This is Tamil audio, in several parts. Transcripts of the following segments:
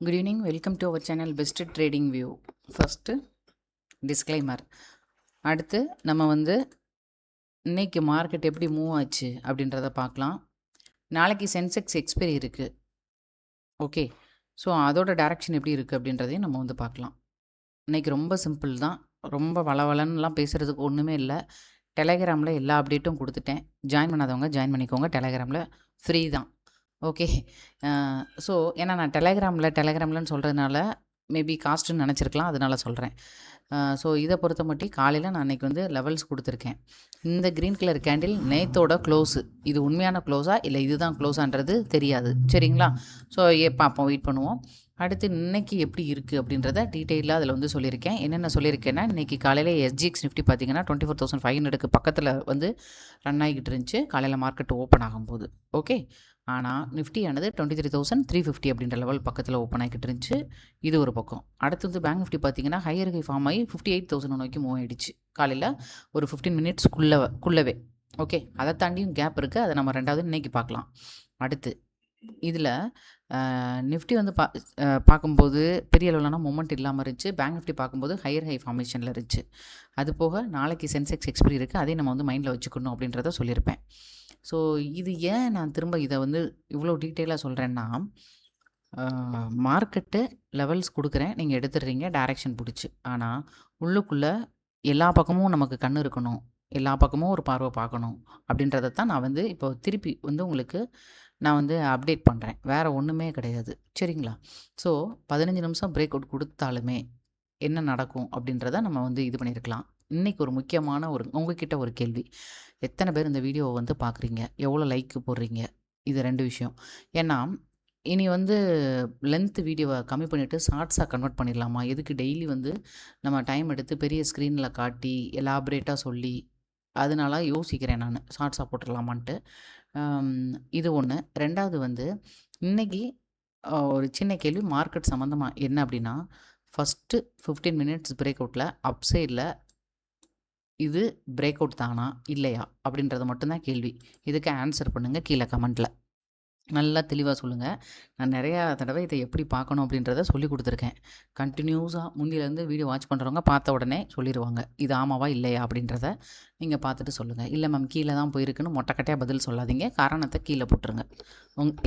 Good evening, welcome to our channel Best Trading View. First, disclaimer. அடுத்து நம்ம இன்னைக்கு மார்க்கெட் எப்படி மூவ் ஆச்சு அப்படின்றத பார்க்கலாம். நாளைக்கு சென்செக்ஸ் எக்ஸ்பைரி இருக்குது. ஓகே, ஸோ அதோட டைரக்ஷன் எப்படி இருக்குது அப்படின்றதையும் நம்ம பார்க்கலாம். இன்றைக்கி ரொம்ப சிம்பிள் தான், ரொம்ப வளவலன்னுலாம் பேசுகிறதுக்கு ஒன்றுமே இல்லை. டெலகிராமில் எல்லா அப்டேட்டும் கொடுத்துட்டேன். ஜாயின் பண்ணாதவங்க ஜாயின் பண்ணிக்கோங்க. டெலகிராமில் ஃப்ரீ தான். ஓகே, ஸோ ஏன்னா நான் டெலகிராம்லன்னு சொல்கிறதுனால மேபி காஸ்ட்டுன்னு நினச்சிருக்கலாம், அதனால சொல்கிறேன். ஸோ இதை பொறுத்த மட்டும் காலையில் நான் அன்றைக்கி லெவல்ஸ் கொடுத்துருக்கேன். இந்த க்ரீன் கலர் கேண்டில் நேத்தோட க்ளோஸு, இது உண்மையான க்ளோஸா இல்லை இதுதான் க்ளோஸான்றது தெரியாது, சரிங்களா? ஸோ பார்ப்போம், வெயிட் பண்ணுவோம். அடுத்து இன்றைக்கி எப்படி இருக்குது அப்படின்றத டீட்டெயிலாக அதில் சொல்லியிருக்கேன். என்னென்ன சொல்லியிருக்கேன்னா, இன்றைக்கி காலையில் SGX நிஃப்டி பார்த்திங்கன்னா 24,500 பக்கத்தில் ரன் ஆகிக்கிட்டு இருந்துச்சு காலையில் மார்க்கெட் ஓப்பன் ஆகும்போது. ஓகே, ஆனால் நிஃப்டியானது 23,350 அப்படின்ற லெவல் பக்கத்தில் ஓப்பன் ஆகிக்கிட்டு இருந்துச்சு. இது ஒரு பக்கம். அடுத்து பேங்க் நிஃப்டி பார்த்திங்கன்னா ஹையர் ஹை ஃபார்ம் ஆகி 58,000 நோக்கி மூவ் ஆகிடுச்சு காலையில் ஒரு 15 மினிட்ஸ்க்குள்ளவே. ஓகே, அதை தாண்டியும் கேப் இருக்குது, அதை நம்ம ரெண்டாவது இன்றைக்கி பார்க்கலாம். அடுத்து இதில் நிஃப்டி பார்க்கும்போது பெரிய அளவிலான மொமெண்ட் இல்லாமல் இருந்துச்சு. பேங்க் நிஃப்டி பார்க்கும்போது ஹையர் ஹை ஃபார்மேஷனில் இருந்துச்சு. அது போக நாளைக்கு சென்செக்ஸ் எக்ஸ்பைரி இருக்குது, அதையும் நம்ம மைண்டில் வச்சுக்கணும் அப்படின்றத சொல்லியிருப்பேன். ஸோ இது ஏன் நான் திரும்ப இதை இவ்வளோ டீட்டெயிலாக சொல்கிறேன்னா, மார்க்கெட்டு லெவல்ஸ் கொடுக்குறேன், நீங்கள் எடுத்துடுறீங்க டைரெக்ஷன் பிடிச்சி. ஆனால் உள்ளுக்குள்ளே எல்லா பக்கமும் நமக்கு கண் இருக்கணும், எல்லா பக்கமும் ஒரு பார்வை பார்க்கணும் அப்படின்றத தான் நான் இப்போ திருப்பி உங்களுக்கு நான் அப்டேட் பண்ணுறேன். வேறு ஒன்றுமே கிடையாது, சரிங்களா? ஸோ 15 நிமிஷம் பிரேக் அவுட் கொடுத்தாலுமே என்ன நடக்கும் அப்படின்றத நம்ம இது பண்ணியிருக்கலாம். இன்றைக்கி ஒரு முக்கியமான உங்ககிட்ட ஒரு கேள்வி. எத்தனை பேர் இந்த வீடியோவை பார்க்குறீங்க, எவ்வளோ லைக்கு போடுறீங்க? இது 2 விஷயம். ஏன்னா இனி லென்த்து வீடியோவை கம்மி பண்ணிவிட்டு ஷார்ட்ஸாக கன்வெர்ட் பண்ணிடலாமா? எதுக்கு டெய்லி நம்ம டைம் எடுத்து பெரிய ஸ்க்ரீனில் காட்டி எலாபரேட்டாக சொல்லி, அதனால யோசிக்கிறேன் நான் ஷார்ட்ஸாக போட்டுடலாமான்ட்டு. இது ஒன்று. ரெண்டாவது இன்றைக்கி ஒரு சின்ன கேள்வி மார்க்கெட் சம்மந்தமாக. என்ன அப்படின்னா, ஃபஸ்ட்டு 15 மினிட்ஸ் பிரேக் அவுட்டில் அப் சைடில் இது பிரேக் அவுட் தானா இல்லையா அப்படின்றது மட்டும்தான் கேள்வி. இதுக்கு ஆன்சர் பண்ணுங்கள் கீழே கமெண்ட்டில். நல்லா தெளிவாக சொல்லுங்கள். நான் நிறையா தடவை இதை எப்படி பார்க்கணும் அப்படின்றத சொல்லி கொடுத்துருக்கேன். கண்டினியூஸாக முந்திலேருந்து வீடியோ வாட்ச் பண்ணுறவங்க பார்த்த உடனே சொல்லிடுவாங்க, இது ஆமாவா இல்லையா அப்படின்றத நீங்கள் பார்த்துட்டு சொல்லுங்கள். இல்லை மேம் கீழே தான் போயிருக்குன்னு மொட்டைக்கட்டையாக பதில் சொல்லாதீங்க, காரணத்தை கீழே போட்டுருங்க.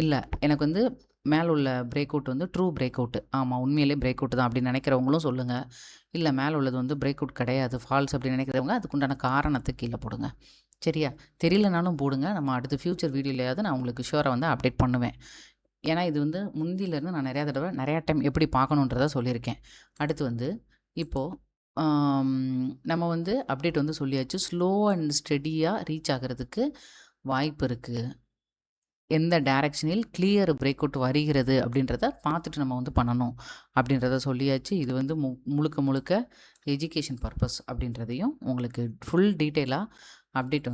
இல்லை எனக்கு மேலே உள்ள break out true break out, ஆமாம் உண்மையிலே பிரேக் அவுட் தான் அப்படின்னு நினைக்கிறவங்களும் சொல்லுங்கள். இல்லை மேலே உள்ளது பிரேக் அவுட் கிடையாது, ஃபால்ஸ் அப்படின்னு நினைக்கிறவங்க அதுக்குண்டான காரணத்தை கீழே போடுங்க, சரியா? தெரியலனாலும் போடுங்க, நம்ம அடுத்து ஃப்யூச்சர் வீடியோலையாவது நான் உங்களுக்கு ஷுவராக அப்டேட் பண்ணுவேன். ஏன்னா இது முந்தியிலேருந்து நான் நிறையா டைம் எப்படி பார்க்கணுன்றதை சொல்லியிருக்கேன். அடுத்து இப்போது நம்ம அப்டேட் சொல்லியாச்சு. ஸ்லோ அண்ட் ஸ்டெடியாக ரீச் ஆகிறதுக்கு வாய்ப்பு இருக்குது. எந்த டைரக்ஷனில் கிளியர் பிரேக் அவுட் வருகிறது அப்படின்றத பார்த்துட்டு நம்ம பண்ணணும் அப்படின்றத சொல்லியாச்சு. இது முழுக்க எஜுகேஷன் பர்பஸ் அப்படின்றதையும் உங்களுக்கு ஃபுல் டீட்டெயிலாக அப்டேட்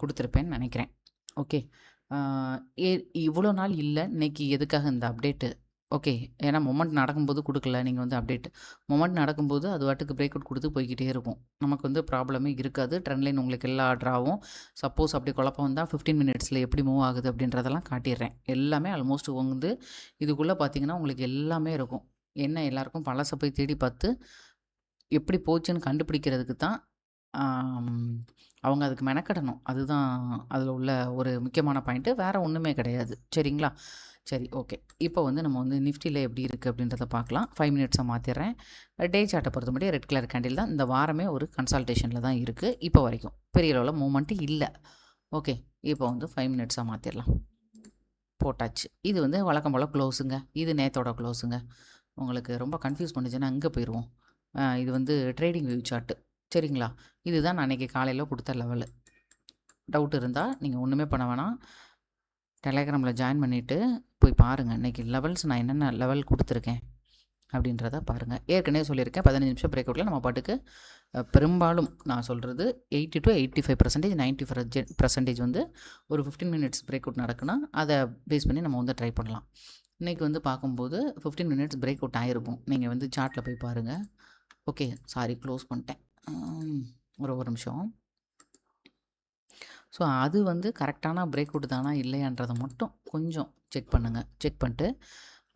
கொடுத்துருப்பேன்னு நினைக்கிறேன். ஓகே, இவ்வளோ நாள் இல்லை, இன்றைக்கி எதுக்காக இந்த அப்டேட்டு? ஓகே, ஏன்னா மொமெண்ட் நடக்கும்போது கொடுக்கல நீங்கள் அப்டேட். மொமெண்ட் நடக்கும்போது அது வாட்டுக்கு பிரேக் அவுட் கொடுத்து போய்கிட்டே இருக்கும், நமக்கு ப்ராப்ளமே இருக்காது. ட்ரெண்ட் லைன் உங்களுக்கு எல்லா ஆர்டராகவும் சப்போஸ் அப்படி குழப்பம் வந்தால் 15 மினிட்ஸில் எப்படி மூவ் ஆகுது அப்படின்றதெல்லாம் காட்டிடுறேன். எல்லாமே ஆல்மோஸ்ட் இதுக்குள்ளே பார்த்தீங்கன்னா உங்களுக்கு எல்லாமே இருக்கும். என்ன எல்லாருக்கும் பழசை போய் தேடி பார்த்து எப்படி போச்சுன்னு கண்டுபிடிக்கிறதுக்கு தான் அவங்க அதுக்கு மெனக்கடணும். அதுதான் அதில் உள்ள ஒரு முக்கியமான பாயிண்ட்டு, வேறு ஒன்றுமே கிடையாது, சரிங்களா? சரி, ஓகே. இப்போ நம்ம நிஃப்டியில் எப்படி இருக்குது அப்படின்றத பார்க்கலாம். 5 மினிட்ஸாக மாற்றிடுறேன். டே சார்ட்டை பொறுத்த மட்டும் ரெட் கலர் கேண்டில் தான். இந்த வாரமே ஒரு கன்சல்டேஷனில் தான் இருக்குது. இப்போ வரைக்கும் பெரிய அளவில் மூவ்மெண்ட்டு இல்லை. ஓகே, இப்போ 5 மினிட்ஸாக மாற்றிடலாம். போட்டாச்சு. இது வழக்கம் போல் க்ளோஸுங்க. இது நேத்தோட க்ளோஸுங்க. உங்களுக்கு ரொம்ப கன்ஃபியூஸ் பண்ணிச்சுன்னா அங்கே போயிடுவோம். இது ட்ரேடிங் வியூ சார்ட்டு, சரிங்களா? இதுதான் நான் அன்றைக்கி காலையில் கொடுத்த லெவலு. டவுட் இருந்தால் நீங்கள் ஒன்றுமே பண்ண வேணாம், டெலகிராமில் ஜாயின் பண்ணிவிட்டு போய் பாருங்கள். இன்றைக்கி லெவல்ஸ் நான் என்னென்ன லெவல் கொடுத்துருக்கேன் அப்படின்றத பாருங்கள். ஏற்கனவே சொல்லியிருக்கேன் 15 நிமிஷம் பிரேக் அவுட்டில் நம்ம பாட்டுக்கு பெரும்பாலும் நான் சொல்கிறது 80 to 85%, 90% ஒரு 15 மினிட்ஸ் பிரேக் அவுட் நடக்குன்னா அதை பேஸ் பண்ணி நம்ம ட்ரை பண்ணலாம். இன்றைக்கி பார்க்கும்போது 15 மினிட்ஸ் பிரேக் அவுட் ஆகிருக்கும். நீங்கள் சார்ட்டில் போய் பாருங்கள். ஓகே, சாரி க்ளோஸ் பண்ணிட்டேன், ஒரு நிமிஷம். ஸோ அது கரெக்டான பிரேக் அவுட் தானா இல்லையான்றதை மட்டும் கொஞ்சம் செக் பண்ணுங்கள். செக் பண்ணிட்டு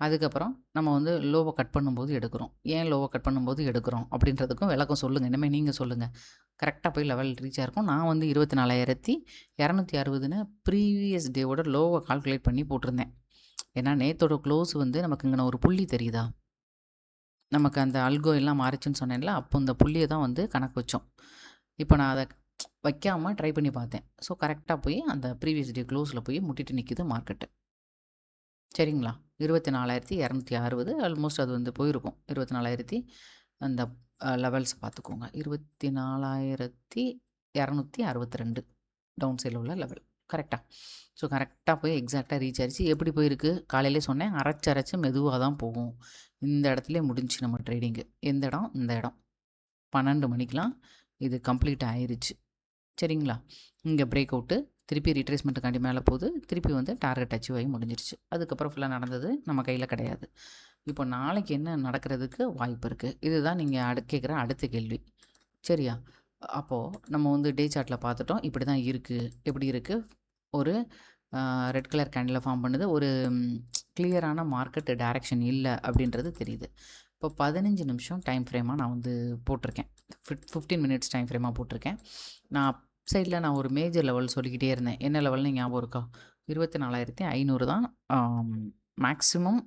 அதுக்கப்புறம் நம்ம வந்து லோவை கட் பண்ணும்போது எடுக்கிறோம். ஏன் லோவை கட் பண்ணும்போது எடுக்கிறோம் அப்படின்றதுக்கும் விளக்கம் சொல்லுங்கள். இனிமேல் நீங்கள் சொல்லுங்கள். கரெக்டாக போய் லெவல் ரீச் ஆயிருக்கும். நான் வந்து 24,260ன்னு ப்ரீவியஸ் டேவோட லோவை கால்குலேட் பண்ணி போட்டிருந்தேன். ஏன்னா நேத்தோட க்ளோஸ் வந்து நமக்கு இங்கே ஒரு புள்ளி தெரியுதா, நமக்கு அந்த அல்கோ எல்லாம் மாறிச்சுன்னு சொன்னேன்ல, அப்போ இந்த புள்ளியை தான் வந்து கணக்கு வச்சோம். இப்போ நான் அதை வைக்காமல் ட்ரை பண்ணி பார்த்தேன். ஸோ கரெக்டாக போய் அந்த ப்ரீவியஸ் டே க்ளோஸில் போய் முட்டிட்டு நிற்கிது மார்க்கெட்டு. சரிங்களா? 24,260 ஆல்மோஸ்ட் அது வந்து போயிருக்கும். 24,000 அந்த லெவல்ஸ் பார்த்துக்கோங்க. 24,262 டவுன் சைடில் உள்ள லெவல். கரெக்டா? ஸோ கரெக்டாக போய் எக்ஸாக்டாக ரீச் ஆயிடுச்சு. எப்படி போயிருக்கு? காலையிலே சொன்னேன், அரைச்சு மெதுவாக தான் போகும். இந்த இடத்துலேயே முடிஞ்சுச்சு நம்ம ட்ரேடிங்கு. எந்த இடம்? இந்த இடம். 12 மணிக்கெலாம் இது கம்ப்ளீட் ஆயிருச்சு. சரிங்களா? இங்கே பிரேக் அவுட்டு திருப்பி ரீட்ரேஸ்மெண்ட்டுக்காண்டி மேலே போகுது. திருப்பி வந்து டார்கெட் அச்சீவ் ஆகி முடிஞ்சிருச்சு. அதுக்கப்புறம் ஃபுல்லாக நடந்தது நம்ம கையில் கிடையாது. இப்போ நாளைக்கு என்ன நடக்கிறதுக்கு வாய்ப்பு இருக்குது? இதுதான் நீங்கள் கேட்குற அடுத்த கேள்வி. சரியா? அப்போது நம்ம வந்து டே சார்ட்டில் பார்த்துட்டோம். இப்படி தான் இருக்குது. எப்படி இருக்குது? ஒரு ரெட் கலர் கேண்டில் ஃபார்ம் பண்ணுது. ஒரு கிளியரான மார்க்கெட் டைரக்ஷன் இல்லை அப்படின்றது தெரியுது. இப்போ 15 நிமிஷம் டைம் ஃப்ரேமாக நான் வந்து போட்டிருக்கேன். 15 மினிட்ஸ் டைம் ஃப்ரேமாக போட்டிருக்கேன். நான் சைடில் நான் ஒரு மேஜர் லெவல் சொல்லிக்கிட்டே இருந்தேன். என்ன லெவல்னு ஞாபகம் இருக்கா? 24,500 தான் மேக்ஸிமம்.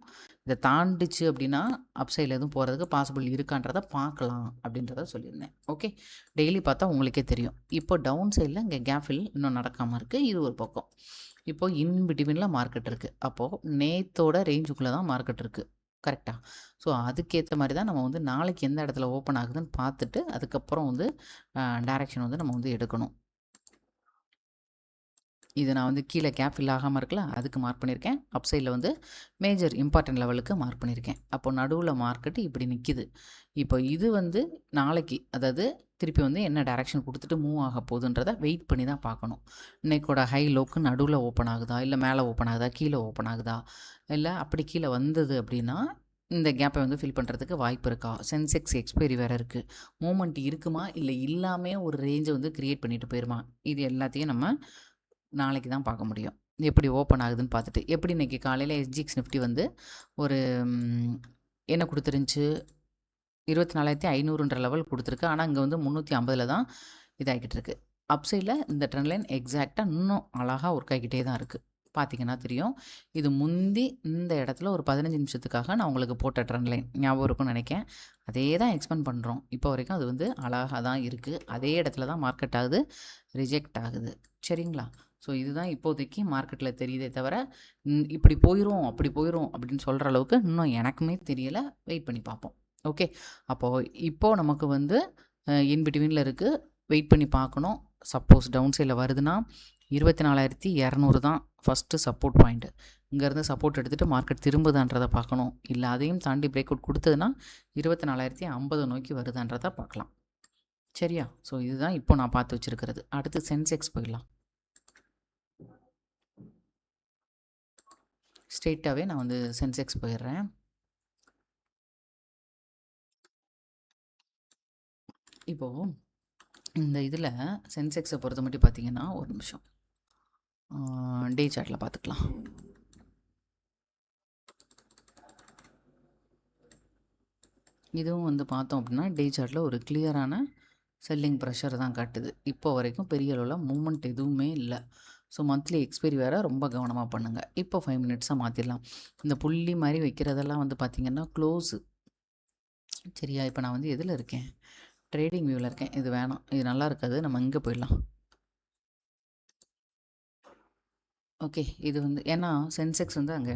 இதை தாண்டிச்சு அப்படின்னா அப்சைடில் எதுவும் போகிறதுக்கு பாசிபிள் இருக்கான்றதை பார்க்கலாம் அப்படின்றத சொல்லியிருந்தேன். ஓகே, டெய்லி பார்த்தா உங்களுக்கே தெரியும். இப்போ டவுன் சைடில் இங்கே கேஃபில் இன்னும் நடக்காமல் இருக்குது. இது ஒரு பக்கம். இப்போது இன் பிட்வீனில் மார்க்கெட் இருக்குது. அப்போது நேத்தோட ரேஞ்சுக்குள்ளே தான் மார்க்கெட் இருக்குது. கரெக்டாக? ஸோ அதுக்கேற்ற மாதிரி தான் நம்ம வந்து நாளைக்கு எந்த இடத்துல ஓப்பன் ஆகுதுன்னு பார்த்துட்டு அதுக்கப்புறம் வந்து டைரக்ஷன் வந்து நம்ம வந்து எடுக்கணும். இது நான் வந்து கீழே கேப் ஃபில் ஆகாமல் இருக்கல, அதுக்கு மார்க் பண்ணியிருக்கேன். அப் சைடில் வந்து மேஜர் இம்பார்ட்டன்ட் லெவலுக்கு மார்க் பண்ணியிருக்கேன். அப்போ நடுவில் மார்க்கெட்டு இப்படி நிற்கிது. இப்போ இது வந்து நாளைக்கு, அதாவது திருப்பி வந்து என்ன டைரக்ஷன் கொடுத்துட்டு மூவ் ஆக போகுதுன்றதை வெயிட் பண்ணி தான் பார்க்கணும். இன்னைக்கோட ஹை லோக்கு நடுவில் ஓப்பன் ஆகுதா, இல்லை மேலே ஓப்பன் ஆகுதா, கீழே ஓப்பன் ஆகுதா, இல்லை அப்படி கீழே வந்தது அப்படின்னா இந்த கேப்பை வந்து ஃபில் பண்ணுறதுக்கு வாய்ப்பு இருக்கா, சென்செக்ஸ் எக்ஸ்பைரி வேறு இருக்குது, மூமெண்ட் இருக்குமா இல்லை இல்லாமல் ஒரு ரேஞ்சை வந்து க்ரியேட் பண்ணிட்டு போயிருமா, இது எல்லாத்தையும் நம்ம நாளைக்கு தான் பார்க்க முடியும். எப்படி ஓப்பன் ஆகுதுன்னு பார்த்துட்டு. எப்படி இன்றைக்கி காலையில் எஸ்ஜிஎக்ஸ் நிஃப்டி வந்து ஒரு என்ன கொடுத்துருந்துச்சு, 24,500ன்ற லெவல் கொடுத்துருக்கு. ஆனால் இங்கே வந்து 350 தான் இதாகிக்கிட்டு இருக்குது. அப்சைடில் இந்த ட்ரெண்ட் லைன் எக்ஸாக்டாக இன்னும் அழகாக ஒர்க் ஆகிக்கிட்டே தான் இருக்குது. பார்த்திங்கன்னா தெரியும். இது முந்தி இந்த இடத்துல ஒரு 15 நிமிஷத்துக்காக நான் உங்களுக்கு போட்ட ட்ரெண்ட் லைன் ஞாபகம் இருக்கும்னு நினைக்கிறேன். அதே தான் எக்ஸ்பெண்ட் பண்ணுறோம். இப்போ வரைக்கும் அது வந்து அழகாக தான் இருக்குது. அதே இடத்துல தான் மார்க்கெட் ஆகுது, ரிஜெக்ட் ஆகுது. சரிங்களா? ஸோ இதுதான் இப்போதைக்கு மார்க்கெட்டில் தெரியுதே தவிர இப்படி போயிடும் அப்படி போயிடும் அப்படின்னு சொல்கிற அளவுக்கு இன்னும் எனக்குமே தெரியலை. வெயிட் பண்ணி பார்ப்போம். ஓகே, அப்போது இப்போது நமக்கு வந்து இன் பிட்வீனில் இருக்குது. வெயிட் பண்ணி பார்க்கணும். சப்போஸ் டவுன் சைடில் வருதுன்னா 24,200 தான் ஃபஸ்ட்டு சப்போர்ட் பாயிண்ட்டு. இங்கேருந்து சப்போர்ட் எடுத்துகிட்டு மார்க்கெட் திரும்புதான்றதை பார்க்கணும். இல்லை அதையும் தாண்டி பிரேக் அவுட் கொடுத்ததுன்னா 24,050 நோக்கி வருதான்றதை பார்க்கலாம். சரியா? ஸோ இதுதான் இப்போ நான் பார்த்து வச்சுருக்கிறது. அடுத்து சென்செக்ஸ் போயிடலாம். ஸ்ட்ரெயிட்டாகவே நான் வந்து சென்செக்ஸ் போயிடுறேன். இப்போது இந்த இதில் சென்செக்ஸை பொறுத்த மட்டும் பார்த்தீங்கன்னா, ஒரு நிமிஷம் டே சார்ட்டில் பார்த்துக்கலாம். இதுவும் வந்து பார்த்தோம் அப்படின்னா டே சார்ட்டில் ஒரு கிளியரான செல்லிங் ப்ரெஷர் தான் காட்டுது. இப்போ வரைக்கும் பெரிய அளவில் மூமெண்ட் எதுவுமே இல்லை. ஸோ மந்த்லி எக்ஸ்பைரி வேறு ரொம்ப கவனமாக பண்ணுங்கள். இப்போ 5 மினிட்ஸாக மாற்றிடலாம். இந்த புள்ளி மாதிரி வைக்கிறதெல்லாம் வந்து பார்த்திங்கன்னா க்ளோஸு. சரியா? இப்போ நான் வந்து எதில் இருக்கேன்? ட்ரேடிங் வியூவில் இருக்கேன். இது வேணாம், இது நல்லா இருக்காது. நம்ம இங்கே போயிடலாம். ஓகே, இது வந்து ஏன்னா சென்செக்ஸ் வந்து அங்கே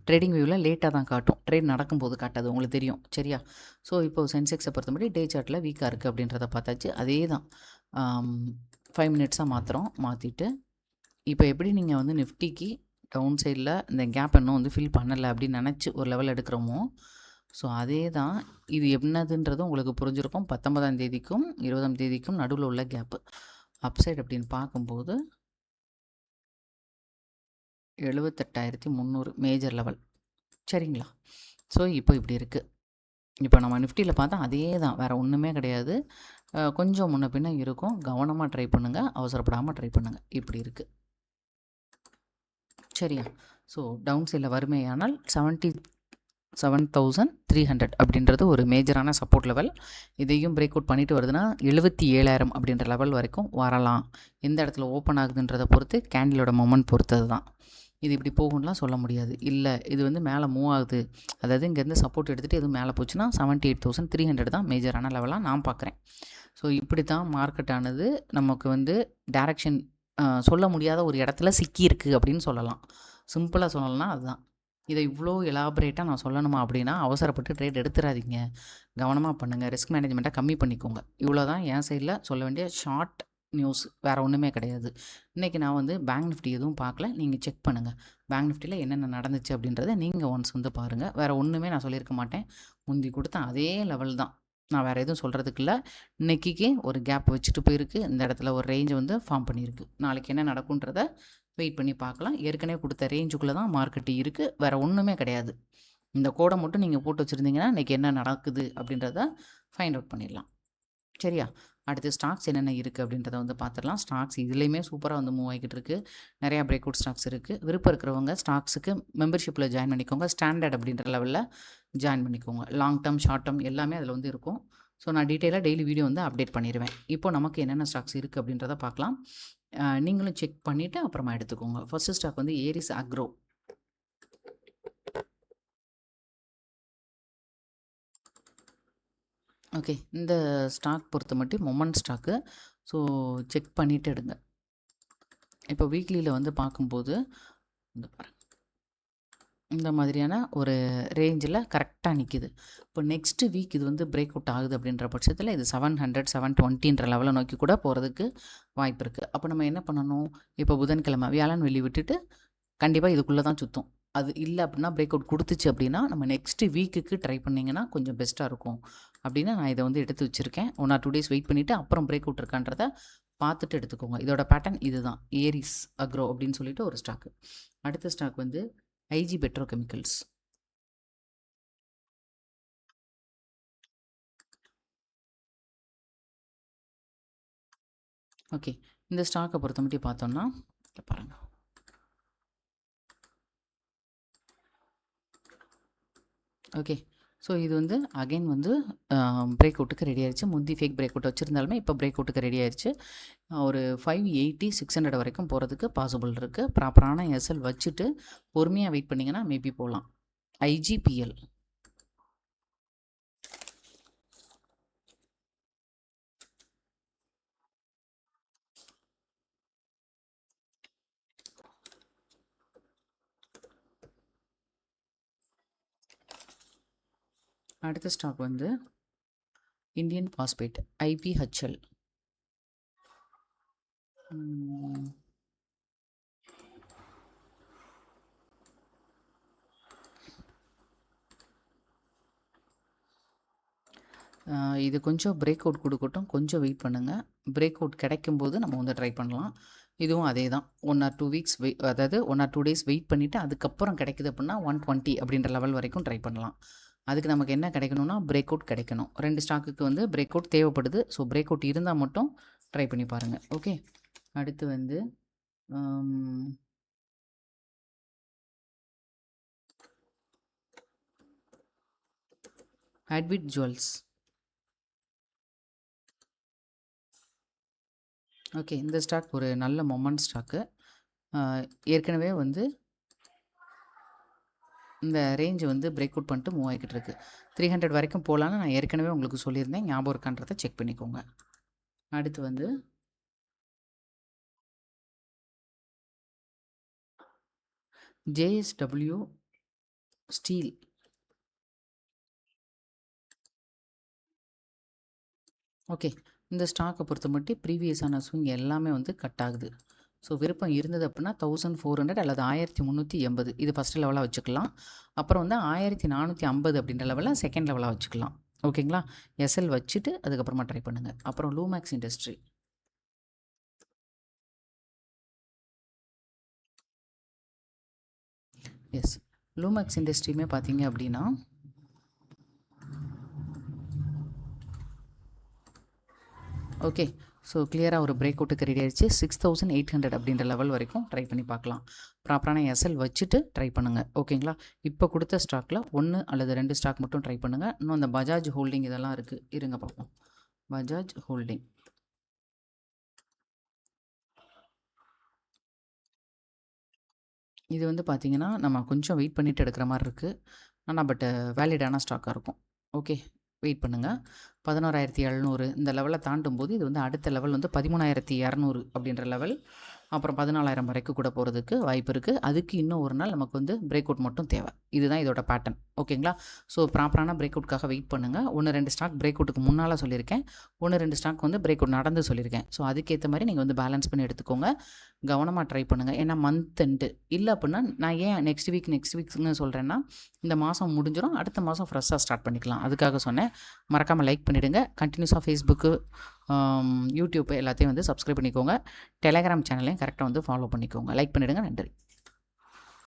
ட்ரேடிங் வியூவில் லேட்டாக தான் காட்டும். ட்ரேட் நடக்கும்போது காட்டாது, உங்களுக்கு தெரியும். சரியா? ஸோ இப்போது சென்செக்ஸை பொறுத்த மாதிரி டே சார்ட்டில் வீக்காக இருக்குது அப்படின்றத பார்த்தாச்சு. அதே தான் 5 மினிட்ஸாக மாற்றிட்டு இப்போ எப்படி நீங்கள் வந்து நிஃப்டிக்கு டவுன் சைடில் இந்த கேப் இன்னும் வந்து ஃபில் பண்ணலை அப்படின்னு நினச்சி ஒரு லெவல் எடுக்கிறோமோ, ஸோ அதே தான் இது என்னதுன்றதும் உங்களுக்கு புரிஞ்சிருக்கும். 19ஆம் தேதிக்கும் 20ஆம் தேதிக்கும் நடுவில் உள்ள கேப்பு அப்சைட் அப்படின்னு பார்க்கும்போது 78,300 மேஜர் லெவல். சரிங்களா? ஸோ இப்போ இப்படி இருக்குது. இப்போ நம்ம நிஃப்டியில் பார்த்தா அதே தான், வேறு ஒன்றுமே கிடையாது. கொஞ்சம் முன்ன பின்ன இருக்கும். கவனமாக ட்ரை பண்ணுங்கள், அவசரப்படாமல் ட்ரை பண்ணுங்கள். இப்படி இருக்குது. சரியா? ஸோ டவுன் சைடில் வறுமையானால் 7300 அப்படின்றது ஒரு மேஜரான சப்போர்ட் லெவல். இதையும் பிரேக் அவுட் பண்ணிட்டு வருதுன்னா 77,000 அப்படின்ற லெவல் வரைக்கும் வரலாம். எந்த இடத்துல ஓப்பன் ஆகுதுன்றதை பொறுத்து, கேண்டிலோட மொமெண்ட் பொறுத்தது தான். இது இப்படி போகும்லாம் சொல்ல முடியாது. இல்லை இது வந்து மேலே மூவ் ஆகுது, அதாவது இங்கேருந்து சப்போர்ட் எடுத்துகிட்டு எதுவும் மேலே போச்சுன்னா 78,300 தான் மேஜரான லெவலாக நான் பார்க்குறேன். ஸோ இப்படி தான் மார்க்கெட் ஆனது நமக்கு வந்து டைரக்ஷன் சொல்ல முடியாத ஒரு இடத்துல சிக்கியிருக்கு அப்படின்னு சொல்லலாம். சிம்பிளாக சொல்லணும்னா அதுதான். இதை இவ்வளோ எலாபரேட்டாக நான் சொல்லணுமா அப்படின்னா, அவசரப்பட்டு ட்ரேட் எடுத்துடாதீங்க. கவனமாக பண்ணுங்கள். ரிஸ்க் மேனேஜ்மெண்ட்டை கம்மி பண்ணிக்கோங்க. இவ்வளோ தான் என் சைடில் சொல்ல வேண்டிய ஷார்ட் நியூஸ். வேறு ஒன்றுமே கிடையாது. இன்றைக்கி நான் வந்து பேங்க் நிஃப்டி எதுவும் பார்க்கல. நீங்கள் செக் பண்ணுங்கள். பேங்க் நிஃப்டியில் என்னென்ன நடந்துச்சு அப்படின்றத நீங்கள் ஒன்ஸ் வந்து பாருங்கள். வேறு ஒன்றுமே நான் சொல்லியிருக்க மாட்டேன். முந்தி கொடுத்த அதே லெவல் தான். நான் வேறு எதுவும் சொல்கிறதுக்கு இல்லை. இன்றைக்கி ஒரு கேப் வச்சுட்டு போயிருக்கு. இந்த இடத்துல ஒரு ரேஞ்சை வந்து ஃபார்ம் பண்ணியிருக்கு. நாளைக்கு என்ன நடக்குன்றத வெயிட் பண்ணி பார்க்கலாம். ஏற்கனவே கொடுத்த ரேஞ்சுக்குள்ளே தான் மார்க்கெட்டு இருக்குது. வேறு ஒன்றுமே கிடையாது. இந்த கோடை மட்டும் நீங்கள் போட்டு வச்சுருந்தீங்கன்னா இன்றைக்கி என்ன நடக்குது அப்படின்றத ஃபைண்ட் அவுட் பண்ணிடலாம். சரியா? அடுத்து ஸ்டாக்ஸ் என்னென்ன இருக்குது அப்படின்றத வந்து பார்த்துடலாம். ஸ்டாக்ஸ் இதுலேயுமே சூப்பராக வந்து மூவ் ஆகிக்கிட்டு இருக்குது. நிறையா பிரேக் அவுட் ஸ்டாக்ஸ் இருக்குது. விருப்பம் இருக்கிறவங்க ஸ்டாக்ஸுக்கு மெம்பர்ஷிப்பில் ஜாயின் பண்ணிக்கோங்க. ஸ்டாண்டர்ட் அப்படின்ற லெவலில் ஜாயின் பண்ணிக்கோங்க. லாங் டேர்ம், ஷார்ட் டேர்ம் எல்லாமே அதில் வந்து இருக்கும். ஸோ நான் டீட்டெயிலாக டெய்லி வீடியோ வந்து அப்டேட் பண்ணிடுவேன். இப்போ நமக்கு என்னென்ன ஸ்டாக்ஸ் இருக்குது அப்படின்றத பார்க்கலாம். நீங்களும் செக் பண்ணிவிட்டு அப்புறமா எடுத்துக்கோங்க. ஃபர்ஸ்ட் ஸ்டாக் வந்து ஏரிஸ் அக்ரோ. ஓகே, இந்த ஸ்டாக் பொறுத்த மட்டும் மொமெண்ட் ஸ்டாக்கு. ஸோ செக் பண்ணிவிட்டு எடுங்க. இப்போ வீக்லியில் வந்து பார்க்கும்போது இந்த பாருங்கள், இந்த மாதிரியான ஒரு ரேஞ்சில் கரெக்டாக நிற்கிது. இப்போ நெக்ஸ்ட்டு வீக் இது வந்து பிரேக் அவுட் ஆகுது அப்படின்ற பட்சத்தில் இது 700 720ன்ற லெவலை நோக்கி கூட போகிறதுக்கு வாய்ப்பு இருக்குது. அப்போ நம்ம என்ன பண்ணணும்? இப்போ புதன்கிழமை வியாழன் வெள்ளி விட்டுட்டு கண்டிப்பாக இதுக்குள்ளே தான் சுற்றும். அது இல்லை அப்படின்னா பிரேக் அவுட் கொடுத்துச்சு அப்படின்னா நம்ம நெக்ஸ்ட்டு வீக்குக்கு ட்ரை பண்ணிங்கன்னா கொஞ்சம் பெஸ்ட்டாக இருக்கும் அப்படின்னு நான் இதை வந்து எடுத்து வச்சுருக்கேன். 1 or 2 days வெயிட் பண்ணிவிட்டு அப்புறம் பிரேக் அவுட் இருக்கான்றதை பார்த்துட்டு எடுத்துக்கோங்க. இதோட பேட்டர்ன் இது தான். ஏரிஸ் அக்ரோ அப்படின்னு சொல்லிட்டு ஒரு ஸ்டாக்கு. அடுத்த ஸ்டாக் வந்து ஐஜி பெட்ரோகெமிக்கல்ஸ். ஓகே, இந்த ஸ்டாக்கை பொறுத்த மட்டும் பார்த்தோம்னா பாருங்கள், ஓகே. ஸோ இது வந்து அகைன் வந்து பிரேக் அவுட்டுக்கு ரெடி ஆயிடுச்சு. முந்தி ஃபேக் பிரேக் அவுட் வச்சுருந்தாலுமே இப்போ பிரேக் அவுட்டுக்கு ரெடி ஆயிடுச்சு. ஒரு 580 600 வரைக்கும் போகிறதுக்கு பாசிபிள் இருக்குது. ப்ராப்பரான எஸ்எல் வச்சுட்டு பொறுமையாக வெயிட் பண்ணிங்கன்னா மேபி போகலாம். ஐஜிபிஎல். அடுத்த ஸ்டாக் வந்து இந்தியன் பாஸ்பேட் ஐபிஹெச்எல். இது கொஞ்சம் பிரேக் அவுட் கொடுக்கட்டும், கொஞ்சம் வெயிட் பண்ணுங்கள். பிரேக் அவுட் கிடைக்கும்போது நம்ம வந்து ட்ரை பண்ணலாம். இதுவும் அதே தான். 1 or 2 weeks அதாவது 1 or 2 days வெயிட் பண்ணிவிட்டு அதுக்கப்புறம் கிடைக்குது அப்படின்னா 120 அப்படின்ற லெவல் வரைக்கும் ட்ரை பண்ணலாம். அதுக்கு நமக்கு என்ன கிடைக்கணும்னா பிரேக் அவுட் கிடைக்கணும். 2 ஸ்டாக்குக்கு வந்து பிரேக் அவுட் தேவைப்படுது. ஸோ பிரேக் அவுட் இருந்தால் மட்டும் ட்ரை பண்ணி பாருங்கள். ஓகே, அடுத்து வந்து அட்விட் ஜுவல்ஸ். ஓகே, இந்த ஸ்டாக் ஒரு நல்ல மொமெண்ட் ஸ்டாக்கு. ஏற்கனவே வந்து இந்த ரேஞ்சு வந்து பிரேக் அவுட் பண்ணிட்டு மூவ் ஆகிக்கிட்டு இருக்கு. 300 வரைக்கும் போகலான்னு நான் ஏற்கனவே உங்களுக்கு சொல்லியிருந்தேன். ஞாபகம் இருக்கான்றதை செக் பண்ணிக்கோங்க. அடுத்து வந்து ஜேஎஸ்டபிள்யூ ஸ்டீல். ஓகே, இந்த ஸ்டாக்கை பொறுத்த மட்டும் ப்ரீவியஸான ஸ்விங் எல்லாமே வந்து கட் ஆகுது. ஸோ விருப்பம் இருந்தது அப்படின்னா 1400 அல்லது 1380 இது ஃபஸ்ட்டு லெவலாக வச்சுக்கலாம். அப்புறம் வந்து 1450 அப்படின்ற லெவலில் செகண்ட் லெவலாக வச்சுக்கலாம். ஓகேங்களா? எஸ்எல் வச்சுட்டு அதுக்கப்புறமா ட்ரை பண்ணுங்கள். அப்புறம் லூமேக்ஸ் இண்டஸ்ட்ரி. எஸ், லூமேக்ஸ் இண்டஸ்ட்ரியுமே பார்த்தீங்க அப்படின்னா ஓகே, ஸோ கிளியராக ஒரு பிரேக் அவுட்டுக்கு ரெடி ஆயிடுச்சு. 6800 அப்படின்ற லெவல் வரைக்கும் ட்ரை பண்ணி பார்க்கலாம். ப்ராப்பரான எஸ்எல் வச்சுட்டு ட்ரை பண்ணுங்கள். ஓகேங்களா? இப்போ கொடுத்த ஸ்டாக்கில் 1 அல்லது 2 ஸ்டாக் மட்டும் ட்ரை பண்ணுங்கள். இன்னும் இந்த பஜாஜ் ஹோல்டிங் இதெல்லாம் இருக்குது, இருங்க பார்ப்போம். பஜாஜ் ஹோல்டிங் இது வந்து பார்த்திங்கன்னா நம்ம கொஞ்சம் வெயிட் பண்ணிவிட்டு எடுக்கிற மாதிரி இருக்குது. ஆனால் வேலிடான ஸ்டாக்காக இருக்கும். ஓகே, வெயிட் பண்ணுங்கள். 11,700 இந்த லெவலில் தாண்டும் போது இது வந்து அடுத்த லெவல் வந்து 13,200 அப்படின்ற லெவல், அப்புறம் 14,000 வரைக்கும் கூட போகிறதுக்கு வாய்ப்பு இருக்குது. அதுக்கு இன்னும் ஒரு நாள் நமக்கு வந்து பிரேக் அவுட் மட்டும் தேவை. இதுதான் இதோட பேட்டர்ன். ஓகேங்களா? ஸோ ப்ராப்பரான பிரேக் அவுட்காக வெயிட் பண்ணுங்கள். 1-2 ஸ்டாக் பிரேக் அவுட்டுக்கு முன்னால் சொல்லியிருக்கேன், 1-2 ஸ்டாக் வந்து பிரேக் அவுட் நடந்து சொல்லியிருக்கேன். ஸோ அதுக்கேற்ற மாதிரி நீங்கள் வந்து பேலன்ஸ் பண்ணி எடுத்துக்கோங்க. கவனமாக ட்ரை பண்ணுங்கள். ஏன்னா மந்த் எண்டு இல்லை அப்படின்னா நான் ஏன் நெக்ஸ்ட் வீக்னு சொல்கிறேன்னா, இந்த மாதம் முடிஞ்சிடும், அடுத்த மாதம் ஃப்ரெஷ்ஷாக ஸ்டார்ட் பண்ணிக்கலாம். அதுக்காக சொன்னேன். மறக்காமல் லைக் பண்ணிவிடுங்க. கண்டினியூஸாக ஃபேஸ்புக்கு, யூடியூப்பு எல்லாத்தையும் வந்து சப்ஸ்கிரைப் பண்ணிக்கோங்க. டெலகிராம் சேனலையும் கரெக்டாக வந்து ஃபாலோ பண்ணிக்கோங்க. லைக் பண்ணிவிடுங்க. நன்றி.